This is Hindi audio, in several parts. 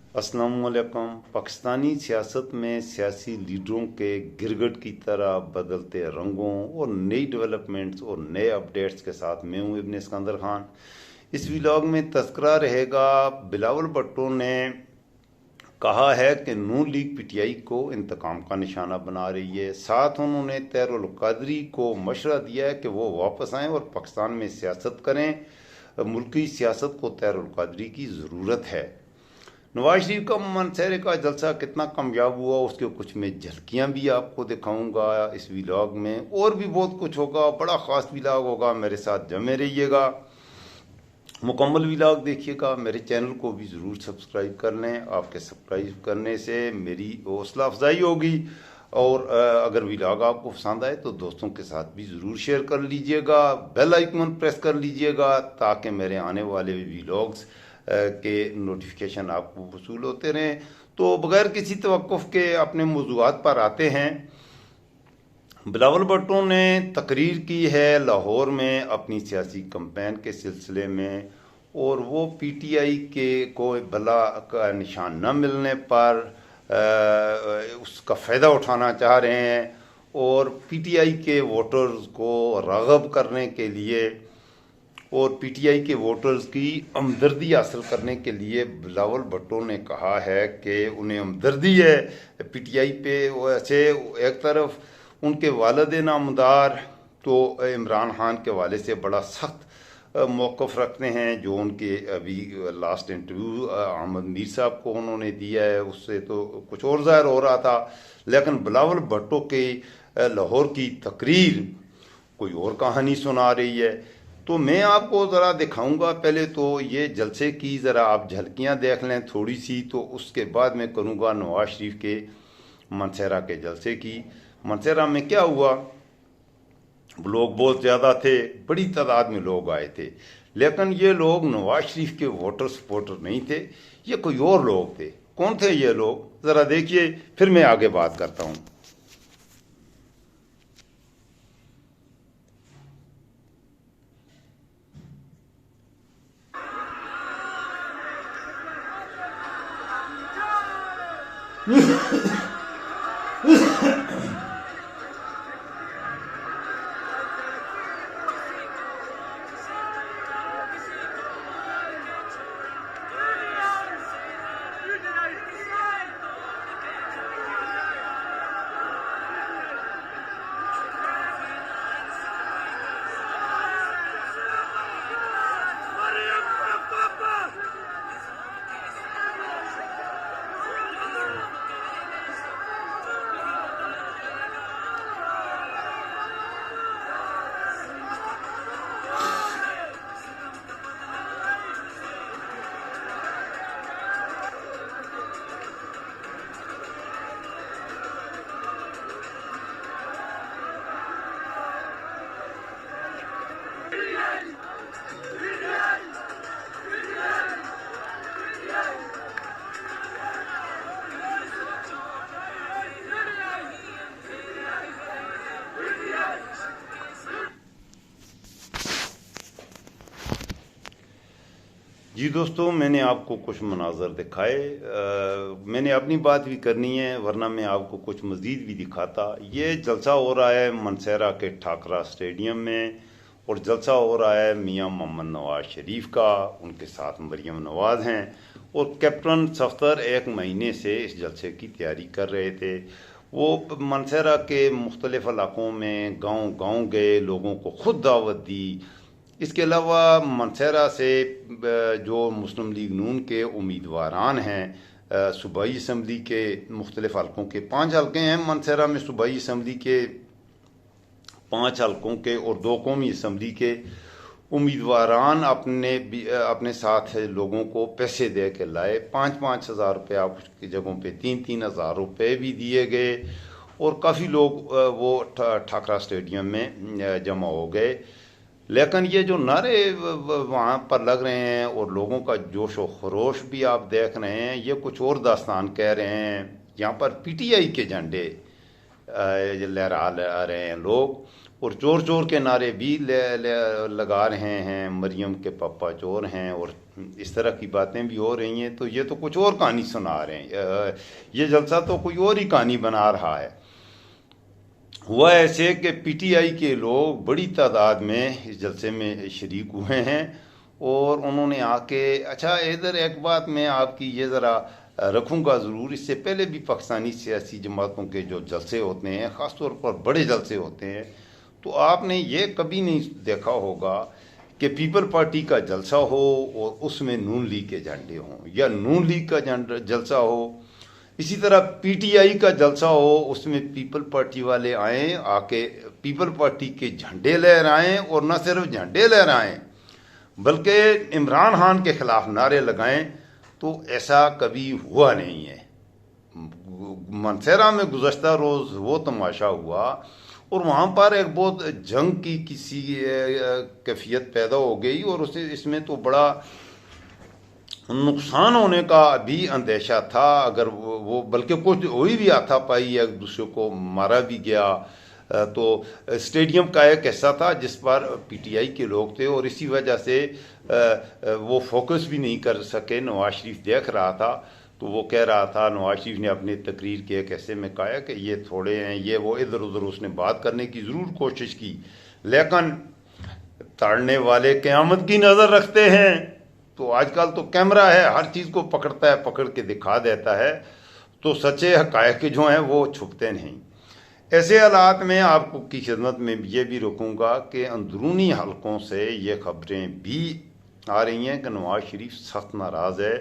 अस्सलामुअलैकुम। पाकिस्तानी सियासत में सियासी लीडरों के गिरगिट की तरह बदलते रंगों और नई डेवलपमेंट्स और नए अपडेट्स के साथ मैं हूं इब्न सिकंदर खान। इस व्लॉग में तस्करा रहेगा बिलावल भुट्टो ने कहा है कि नून लीग पीटीआई को इंतकाम का निशाना बना रही है। साथ उन्होंने तहरुल कादरी को मशवरा दिया है कि वो वापस आएं और पाकिस्तान में सियासत करें। मुल्की सियासत को तहरुल कादरी की ज़रूरत है। नवाज शरीफ का मनसेरे का जलसा कितना कामयाब हुआ उसके कुछ मैं झलकियां भी आपको दिखाऊंगा इस व्लॉग में। और भी बहुत कुछ होगा, बड़ा ख़ास व्लॉग होगा, मेरे साथ जमे रहिएगा, मुकम्मल व्लॉग देखिएगा। मेरे चैनल को भी ज़रूर सब्सक्राइब कर लें, आपके सब्सक्राइब करने से मेरी हौसला अफजाई होगी। और अगर व्लॉग आपको पसंद आए तो दोस्तों के साथ भी ज़रूर शेयर कर लीजिएगा। बेल आइकन प्रेस कर लीजिएगा ताकि मेरे आने वाले व्लॉग्स के नोटिफिकेशन आपको वसूल होते रहें। तो बगैर किसी तवक्कुफ के अपने मौज़ूआत पर आते हैं। बिलावल भुट्टो ने तकरीर की है लाहौर में अपनी सियासी कैंपेन के सिलसिले में, और वो पीटीआई के कोई भला का निशान न मिलने पर उसका फ़ायदा उठाना चाह रहे हैं और पीटीआई के वोटर्स को राग़ब करने के लिए और पीटीआई के वोटर्स की हमदर्दी हासिल करने के लिए बिलावल भुट्टो ने कहा है कि उन्हें हमदर्दी है पीटीआई पे। वैसे एक तरफ उनके वालिद नामदार तो इमरान खान के वाले से बड़ा सख्त मौक़िफ़ रखते हैं। जो उनके अभी लास्ट इंटरव्यू अहमद मीर साहब को उन्होंने दिया है उससे तो कुछ और ज़ाहिर हो रहा था, लेकिन बिलावल भुट्टो के लाहौर की तकरीर कोई और कहानी सुना रही है। तो मैं आपको ज़रा दिखाऊंगा। पहले तो ये जलसे की ज़रा आप झलकियां देख लें थोड़ी सी, तो उसके बाद मैं करूँगा नवाज शरीफ के मनसेरा के जलसे की। मनसेरा में क्या हुआ, लोग बहुत ज़्यादा थे, बड़ी तादाद में लोग आए थे, लेकिन ये लोग नवाज शरीफ के वोटर सपोर्टर नहीं थे, ये कोई और लोग थे। कौन थे ये लोग, ज़रा देखिए, फिर मैं आगे बात करता हूँ। जी दोस्तों, मैंने आपको कुछ मनाजर दिखाए। मैंने अपनी बात भी करनी है, वरना मैं आपको कुछ मज़ीद भी दिखाता। ये जलसा हो रहा है मनसेरा के ठाकरा स्टेडियम में, और जलसा हो रहा है मियां मोहम्मद नवाज शरीफ का, उनके साथ मरीम नवाज हैं। और कैप्टन सफ्तर एक महीने से इस जलसे की तैयारी कर रहे थे। वो मनसेरा के मुख्तलिफ इलाकों में गांव गांव गए, लोगों को खुद दावत दी। इसके अलावा मनसेरा से जो मुस्लिम लीग नून के उम्मीदवारान हैं, सूबाई असम्बली के मुख्तलिफ हल्कों के 5 हल्के हैं मनसेरा में, सूबाई असम्बली के 5 हल्कों के और 2 कौमी असम्बली के उम्मीदवारान अपने साथ लोगों को पैसे दे के लाए। 5-5 हज़ार रुपये, कुछ जगहों पे 3-3 हज़ार रुपये भी दिए गए, और काफ़ी लोग वो ठाकरा स्टेडियम में जमा हो गए। लेकिन ये जो नारे वहाँ पर लग रहे हैं और लोगों का जोश व खरोश भी आप देख रहे हैं, ये कुछ और दास्तान कह रहे हैं। यहाँ पर पीटीआई के झंडे लहरा रहे हैं लोग। और चोर चोर के नारे भी लगा रहे हैं, मरियम के पापा चोर हैं, और इस तरह की बातें भी हो रही हैं। तो ये तो कुछ और कहानी सुना रहे हैं, ये जलसा तो कोई और ही कहानी बना रहा है। हुआ ऐसे कि पीटीआई के लोग बड़ी तादाद में इस जलसे में शरीक हुए हैं, और उन्होंने आके, अच्छा इधर एक बात मैं आपकी ये ज़रा रखूँगा ज़रूर, इससे पहले भी पाकिस्तानी सियासी जमातों के जो जलसे होते हैं, ख़ास तौर पर बड़े जलसे होते हैं, तो आपने ये कभी नहीं देखा होगा कि पीपल पार्टी का जलसा हो और उसमें नून लीग के झंडे हों, या नून लीग का जलसा हो, इसी तरह पीटीआई का जलसा हो, उसमें पीपल पार्टी वाले आए, आके पीपल पार्टी के झंडे लहराएं, और न सिर्फ झंडे लहराएं बल्कि इमरान खान के खिलाफ नारे लगाएं। तो ऐसा कभी हुआ नहीं है। मनसेरा में गुज़श्ता रोज़ वो तमाशा हुआ, और वहाँ पर एक बहुत जंग की किसी कैफियत पैदा हो गई, और उसे इसमें तो बड़ा नुकसान होने का भी अंदेशा था। अगर वो बल्कि कुछ हो ही भी हाथापाई, एक दूसरे को मारा भी गया। तो स्टेडियम का एक हिस्सा था जिस पर पीटीआई के लोग थे, और इसी वजह से वो फोकस भी नहीं कर सके। नवाज शरीफ देख रहा था, तो वो कह रहा था, नवाज शरीफ ने अपनी तकरीर के एक हिस्से में कहा कि ये थोड़े हैं, ये वो, इधर उधर उसने बात करने की ज़रूर कोशिश की, लेकिन ताड़ने वाले क़यामत की नज़र रखते हैं। तो आजकल तो कैमरा है, हर चीज़ को पकड़ता है, पकड़ के दिखा देता है, तो सच्चे हक़ाइक़ जो हैं वो छुपते नहीं। ऐसे हालात में आपको की खिदमत में ये भी रखूँगा कि अंदरूनी हलकों से ये खबरें भी आ रही हैं कि नवाज शरीफ सख्त नाराज़ है,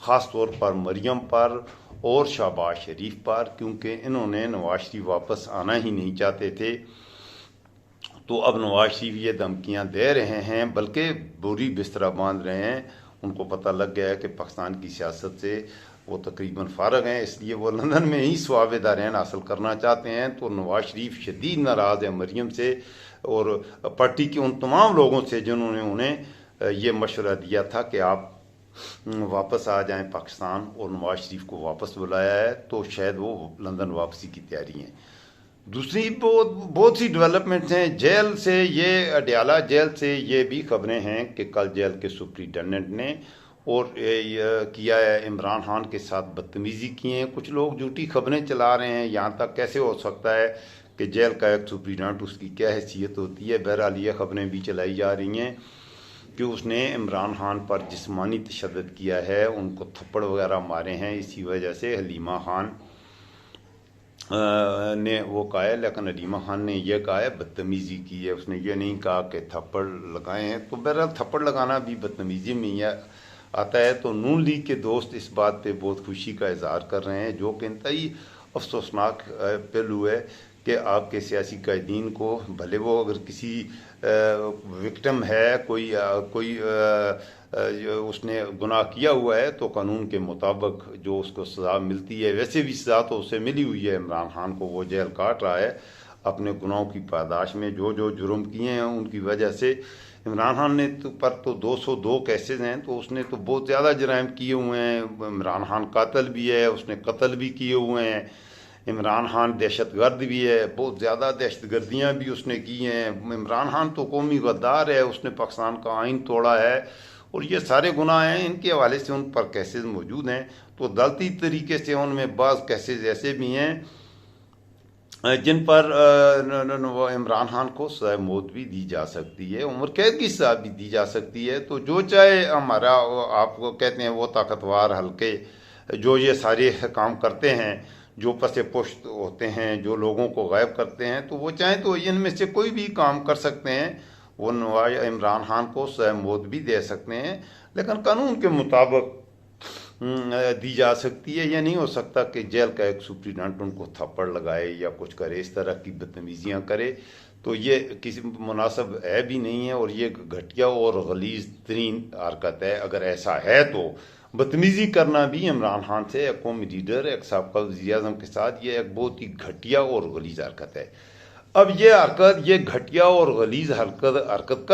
ख़ास तौर पर मरियम पर और शहबाज शरीफ पर, क्योंकि इन्होंने नवाज शरीफ वापस आना ही नहीं चाहते थे। तो अब नवाज शरीफ ये धमकियाँ दे रहे हैं, बल्कि बोरी बिस्तरा बांध रहे हैं। उनको पता लग गया है कि पाकिस्तान की सियासत से वो तकरीबन फारग हैं, इसलिए वो लंदन में ही स्वाब दारैन हासिल करना चाहते हैं। तो नवाज शरीफ शदीद नाराज़ है मरियम से और पार्टी के उन तमाम लोगों से जिन्होंने उन्हें ये मशवरा दिया था कि आप वापस आ जाएं पाकिस्तान, और नवाज शरीफ को वापस बुलाया है, तो शायद वो लंदन वापसी की तैयारी है। दूसरी बहुत सी डेवलपमेंट्स हैं जेल से। ये अडयाला जेल से ये भी खबरें हैं कि कल जेल के सुप्रिटेंडेंट ने और किया है, इमरान खान के साथ बदतमीज़ी की है। कुछ लोग झूठी खबरें चला रहे हैं, यहाँ तक कैसे हो सकता है कि जेल का एक सुप्रिटेंडेंट, उसकी क्या हैसियत होती है। बहरहाल ये खबरें भी चलाई जा रही हैं कि उसने इमरान खान पर जिस्मानी तशद्दुद किया है, उनको थप्पड़ वगैरह मारे हैं। इसी वजह से हलीमा खान ने वो कहा है, लेकिन हलीमा खान ने यह कहा है बदतमीज़ी की है, उसने ये नहीं कहा कि थप्पड़ लगाए हैं। तो बहरहाल थप्पड़ लगाना भी बदतमीज़ी में ही आता है। तो नून लीग के दोस्त इस बात पे बहुत खुशी का इजहार कर रहे हैं, जो कि इंतहाई अफसोसनाक पहलू है कि आपके सियासी कायदीन को, भले वो अगर किसी विक्टिम है, कोई उसने गुनाह किया हुआ है, तो कानून के मुताबिक जो उसको सज़ा मिलती है, वैसे भी सज़ा तो उसे मिली हुई है। इमरान खान को वो जेल काट रहा है अपने गुनाहों की पादाश में। जो जो जुर्म किए हैं उनकी वजह से इमरान खान ने पर तो 202 केसेस हैं, तो उसने तो बहुत ज़्यादा जराइम किए हुए हैं। इमरान खान कातिल भी है, उसने कत्ल भी किए हुए हैं। इमरान खान दहशतगर्द भी है, बहुत ज़्यादा दहशतगर्दियाँ भी उसने की हैं। इमरान खान तो कौमी गद्दार है, उसने पाकिस्तान का आइन तोड़ा है, और ये सारे गुनाह हैं। इनके हवाले से उन पर केसेस मौजूद हैं। तो अदालती तरीके से उनमें बाज़ केसेस ऐसे भी हैं जिन पर इमरान खान को सज़ाए मौत भी दी जा सकती है, उम्र कैद की सज़ा भी दी जा सकती है। तो जो चाहे हमारा, आपको कहते हैं वो ताकतवर हल्के जो ये सारे काम करते हैं, जो पसे पुश्त होते हैं, जो लोगों को गायब करते हैं, तो वो चाहें तो इनमें से कोई भी काम कर सकते हैं। वो नवाज इमरान खान को सज़ाए मौत भी दे सकते हैं, लेकिन कानून के मुताबिक दी जा सकती है। यह नहीं हो सकता कि जेल का एक सुप्रिटेंडेंट उनको थप्पड़ लगाए या कुछ करे, इस तरह की बदतमीजियाँ करे। तो ये किसी मुनासिब है भी नहीं है, और ये घटिया और गलीज़ तरीन हरकत है। अगर ऐसा है तो बदतमीज़ी करना भी इमरान खान से, एक कौमी लीडर, एक साबका वज़ीर-ए-आज़म के साथ, ये एक बहुत ही घटिया और गलीज़ हरकत है। अब ये हरकत, ये घटिया और गलीज़ हरकत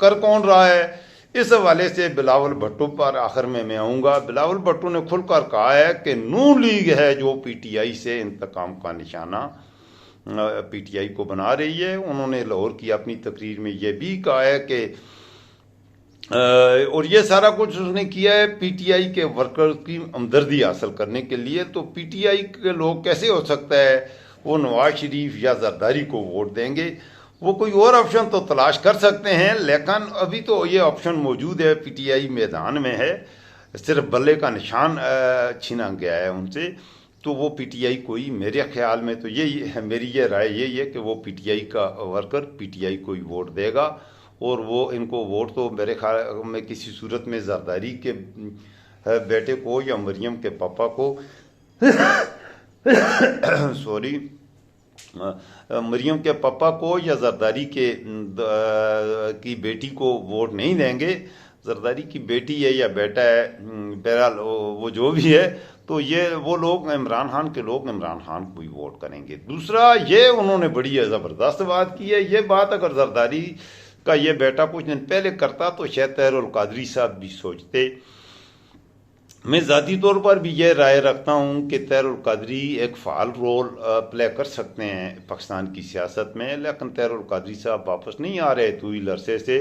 कर कौन रहा है, इस हवाले से बिलावल भुट्टो पर आखिर में मैं आऊँगा। बिलावल भुट्टो ने खुलकर कहा है कि नून लीग है जो पीटीआई से इंतकाम का निशाना पीटीआई को बना रही है। उन्होंने लाहौर की अपनी तकरीर में यह भी कहा है कि और ये सारा कुछ उसने किया है पीटीआई के वर्कर्स की हमदर्दी हासिल करने के लिए। तो पीटीआई के लोग कैसे हो सकता है वो नवाज शरीफ या जरदारी को वोट देंगे? वो कोई और ऑप्शन तो तलाश कर सकते हैं, लेकिन अभी तो ये ऑप्शन मौजूद है, पीटीआई मैदान में है, सिर्फ बल्ले का निशान छीना गया है उनसे। तो वो पीटीआई कोई, मेरे ख्याल में तो यही है, मेरी ये राय यही है कि वो पीटीआई का वर्कर पीटीआई को ही वोट देगा। और वो इनको वोट तो मेरे ख्याल में किसी सूरत में जरदारी के बेटे को या मरियम के पापा को सॉरी मरियम के पापा को या जरदारी के की बेटी को वोट नहीं देंगे। जरदारी की बेटी है या बेटा है, बहरहाल वो जो भी है, तो ये वो लोग इमरान खान के लोग इमरान खान को ही वोट करेंगे। दूसरा, ये उन्होंने बड़ी ज़बरदस्त बात की है। ये बात अगर जरदारी का ये बेटा कुछ दिन पहले करता तो शायद तहरुल कादरी साहब भी सोचते। मैं ज़ाती तौर पर भी यह राय रखता हूँ कि तहरुल कादरी एक फ़ाल रोल प्ले कर सकते हैं पाकिस्तान की सियासत में, लेकिन तहरुल कादरी साहब वापस नहीं आ रहे तवील अरसे से,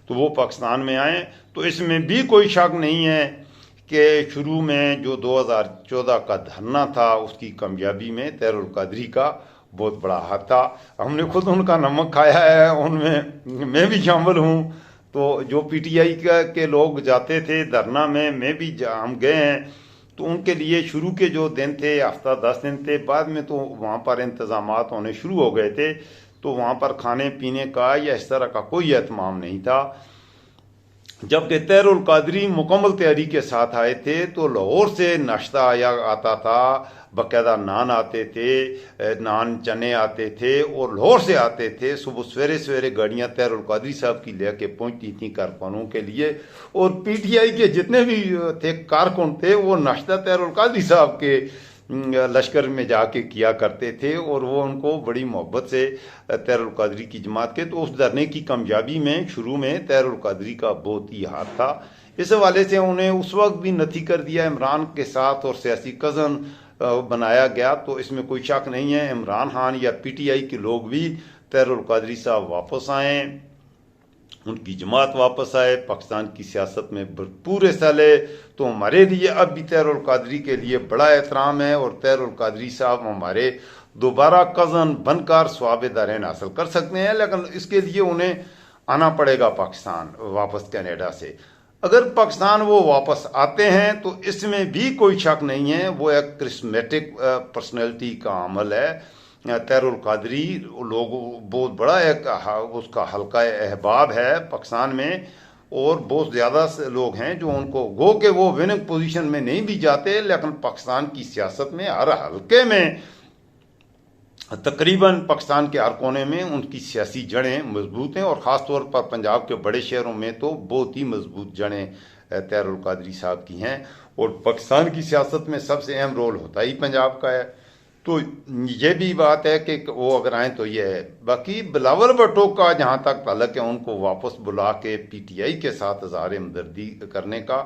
तो वो पाकिस्तान में आए। तो इसमें भी कोई शक नहीं है कि शुरू में जो 2014 का धरना था उसकी कामयाबी में तहरुल कादरी का बहुत बड़ा हाथ था। हमने खुद उनका नमक खाया है, उनमें मैं भी शामिल हूँ। तो जो पीटीआई के लोग जाते थे धरना में, मैं भी हम गए हैं, तो उनके लिए शुरू के जो दिन थे हफ्ता 10 दिन थे, बाद में तो वहाँ पर इंतज़ामात होने शुरू हो गए थे। तो वहाँ पर खाने पीने का या इस तरह का कोई एहतमाम नहीं था। जबकि तहरुल कादरी मुकम्मल तैयारी के साथ आए थे, तो लाहौर से नाश्ता आता था, बाकायदा नान आते थे, नान चने आते थे और लाहौर से आते थे। सुबह सवेरे सवेरे गाड़ियाँ तहरुल कादरी साहब की लेके पहुँचती थी कारकुनों के लिए, और पीटीआई के जितने भी थे कारकुन थे वो नाश्ता तहरुल कादरी साहब के लश्कर में जाके किया करते थे, और वो उनको बड़ी मोहब्बत से तहरुल कादरी की जमात के। तो उस धरने की कामयाबी में शुरू में तहरुल कादरी का बहुत ही हाथ था। इस हवाले से उन्हें उस वक्त भी नथी कर दिया इमरान के साथ और सियासी कज़न बनाया गया। तो इसमें कोई शक नहीं है, इमरान खान या पीटीआई के लोग भी तहरुल कादरी साहब वापस आए, उनकी जमात वापस आए, पाकिस्तान की सियासत में भरपूर हिस्सा ले। तो हमारे लिए अब भी तहरुल कादरी के लिए बड़ा एहतराम है, और तहरुल कादरी साहब हमारे दोबारा कज़न बनकर स्वाब दारैन हासिल कर सकते हैं, लेकिन इसके लिए उन्हें आना पड़ेगा पाकिस्तान वापस कनाडा से। अगर पाकिस्तान वो वापस आते हैं तो इसमें भी कोई शक नहीं है, वो एक क्रिस्मेटिक पर्सनैलिटी का अमल है। तहरुल कादरी लोग बहुत बड़ा एक उसका हल्का अहबाब है पाकिस्तान में, और बहुत ज़्यादा लोग हैं जो उनको गो के वो विनिंग पोजीशन में नहीं भी जाते, लेकिन पाकिस्तान की सियासत में हर हल्के में तकरीबन पाकिस्तान के हर कोने में उनकी सियासी जड़ें मजबूत हैं, और ख़ास तौर पर पंजाब के बड़े शहरों में तो बहुत ही मजबूत जड़ें तहरुल कादरी साहब की हैं, और पाकिस्तान की सियासत में सबसे अहम रोल होता ही पंजाब का है। तो ये भी बात है कि वो अगर आए तो ये है। बाकी बिलावल भुट्टो का जहाँ तक ताल्लुक है, उनको वापस बुला के पीटीआई के साथ इज़हार हमदर्दी करने का,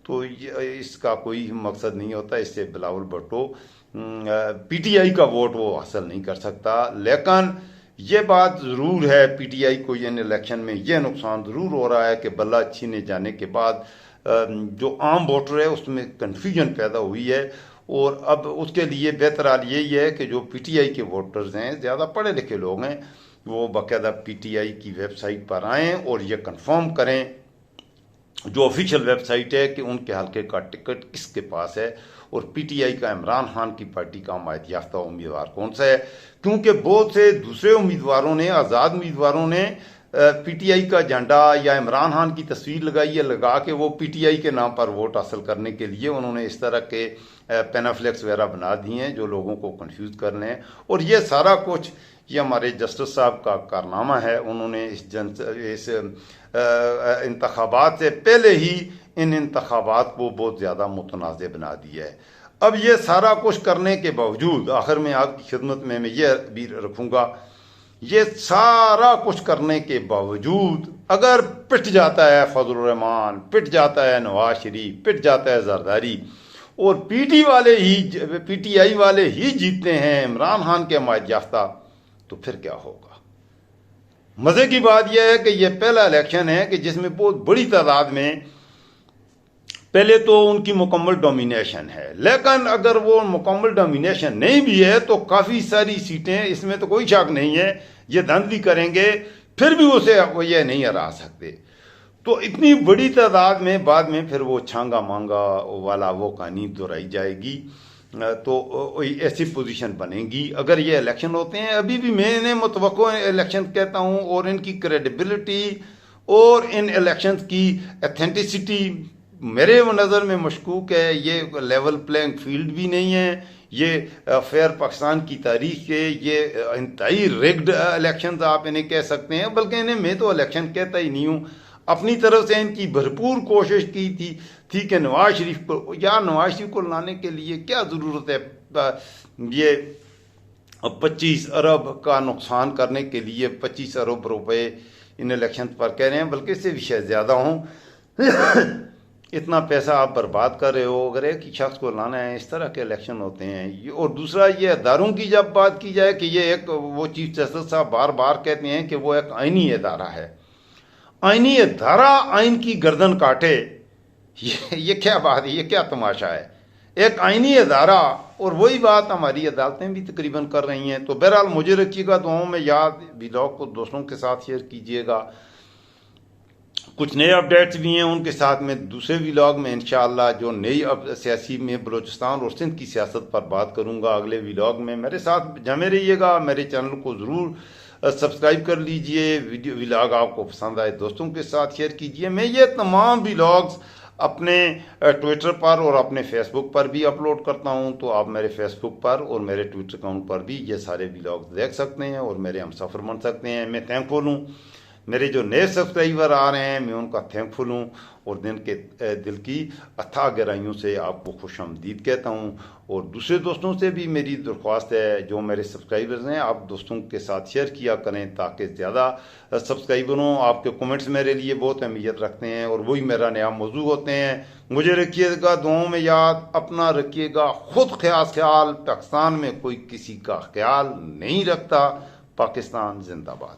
तो इसका कोई मकसद नहीं होता। इससे बिलावल भुट्टो पीटीआई का वोट वो हासिल नहीं कर सकता। लेकिन ये बात ज़रूर है, पीटीआई को इन इलेक्शन में ये नुकसान ज़रूर हो रहा है कि बल्ला छीने जाने के बाद जो आम वोटर है उसमें कन्फ्यूजन पैदा हुई है, और अब उसके लिए बेहतर हाल यही है कि जो पीटीआई के वोटर्स हैं, ज़्यादा पढ़े लिखे लोग हैं, वो बाकायदा पीटीआई की वेबसाइट पर आएँ और ये कंफर्म करें, जो ऑफिशियल वेबसाइट है, कि उनके हल्के का टिकट किसके पास है, और पीटीआई का इमरान खान की पार्टी का हमायत याफ्ता उम्मीदवार कौन सा है। क्योंकि बहुत से दूसरे उम्मीदवारों ने, आज़ाद उम्मीदवारों ने पीटीआई का झंडा या इमरान खान की तस्वीर लगाई है, लगा के वो पीटीआई के नाम पर वोट हासिल करने के लिए उन्होंने इस तरह के पेनाफ्लेक्स वगैरह बना दिए हैं जो लोगों को कंफ्यूज कर रहे हैं। और ये सारा कुछ ये हमारे जस्टिस साहब का कारनामा है। उन्होंने इस इंतखाबात से पहले ही इन इंतखाबात को बहुत ज़्यादा मुतनाज़ बना दिया है। अब ये सारा कुछ करने के बावजूद, आखिर में आपकी खिदमत में मैं ये भी रखूँगा, ये सारा कुछ करने के बावजूद अगर पिट जाता है फजलुर रहमान, पिट जाता है नवाज शरीफ, पिट जाता है जरदारी, और पीटीआई वाले ही जीतते हैं, इमरान खान के हमायत याफ्ता, तो फिर क्या होगा। मजे की बात यह है कि यह पहला इलेक्शन है कि जिसमें बहुत बड़ी तादाद में, पहले तो उनकी मुकम्मल डोमिनेशन है, लेकिन अगर वो मुकम्मल डोमिनेशन नहीं भी है तो काफ़ी सारी सीटें, इसमें तो कोई शक नहीं है, ये धांधली करेंगे फिर भी उसे वो ये नहीं हरा सकते। तो इतनी बड़ी तादाद में बाद में फिर वो छांगा मांगा वाला वो कहानी दोहराई जाएगी, तो ऐसी पोजीशन बनेगी अगर ये इलेक्शन होते हैं। अभी भी मैं इन्हें मुतवक्को इलेक्शन कहता हूँ, और इनकी क्रेडिबिलिटी और इन इलेक्शंस की अथेंटिसिटी मेरे नज़र में मशकूक है। ये लेवल प्लेइंग फील्ड भी नहीं है, ये फेयर पाकिस्तान की तारीख के ये इंतहाई रिग्ड इलेक्शन आप इन्हें कह सकते हैं, बल्कि इन्हें मैं तो इलेक्शन कहता ही नहीं हूँ। अपनी तरफ से इनकी भरपूर कोशिश की थी कि नवाज शरीफ को, या नवाज शरीफ को लाने के लिए क्या ज़रूरत है, ये 25 अरब का नुकसान करने के लिए 25 अरब रुपए इन इलेक्शन पर कह रहे हैं, बल्कि इससे भी शायद ज़्यादा हूँ। इतना पैसा आप बर्बाद कर रहे हो अगर एक ही शख्स को लाना है। इस तरह के इलेक्शन होते हैं। और दूसरा ये अदारों की जब बात की जाए कि ये एक, वो चीफ जस्टिस साहब बार बार कहते हैं कि वो एक आइनी अदारा है। आइनी अदारा आइन की गर्दन काटे, ये क्या बात है, ये क्या तमाशा है। एक आइनी अदारा, और वही बात हमारी अदालतें भी तकरीबन कर रही हैं। तो बहरहाल मुझे रखिएगा दुआओं में याद, व्लॉग को दोस्तों के साथ शेयर कीजिएगा। कुछ नए अपडेट्स भी हैं, उनके साथ में दूसरे व्लॉग में इंशाअल्लाह जो नई सियासी में बलूचिस्तान और सिंध की सियासत पर बात करूंगा अगले व्लॉग में। मेरे साथ जमे रहिएगा, मेरे चैनल को ज़रूर सब्सक्राइब कर लीजिए। वीडियो व्लॉग आपको पसंद आए दोस्तों के साथ शेयर कीजिए। मैं ये तमाम व्लॉग्स अपने ट्विटर पर और अपने फेसबुक पर भी अपलोड करता हूं, तो आप मेरे फेसबुक पर और मेरे ट्विटर अकाउंट पर भी ये सारे व्लॉग्स देख सकते हैं और मेरे हम सफ़र बन सकते हैं। मैं थैंकफुल हूँ, मेरे जो नए सब्सक्राइबर आ रहे हैं मैं उनका थैंकफुल हूँ, और दिल की अथाह गहराइयों से आपको खुशामदीद कहता हूँ। और दूसरे दोस्तों से भी मेरी दरख्वास्त है, जो मेरे सब्सक्राइबर्स हैं, आप दोस्तों के साथ शेयर किया करें ताकि ज़्यादा सब्सक्राइबर हों। आपके कमेंट्स मेरे लिए बहुत अहमियत रखते हैं और वही मेरा नया मौजू होते हैं। मुझे रखिएगा दुआओं में याद, अपना रखिएगा खुद ख्याल। पाकिस्तान में कोई किसी का ख्याल नहीं रखता। पाकिस्तान जिंदाबाद।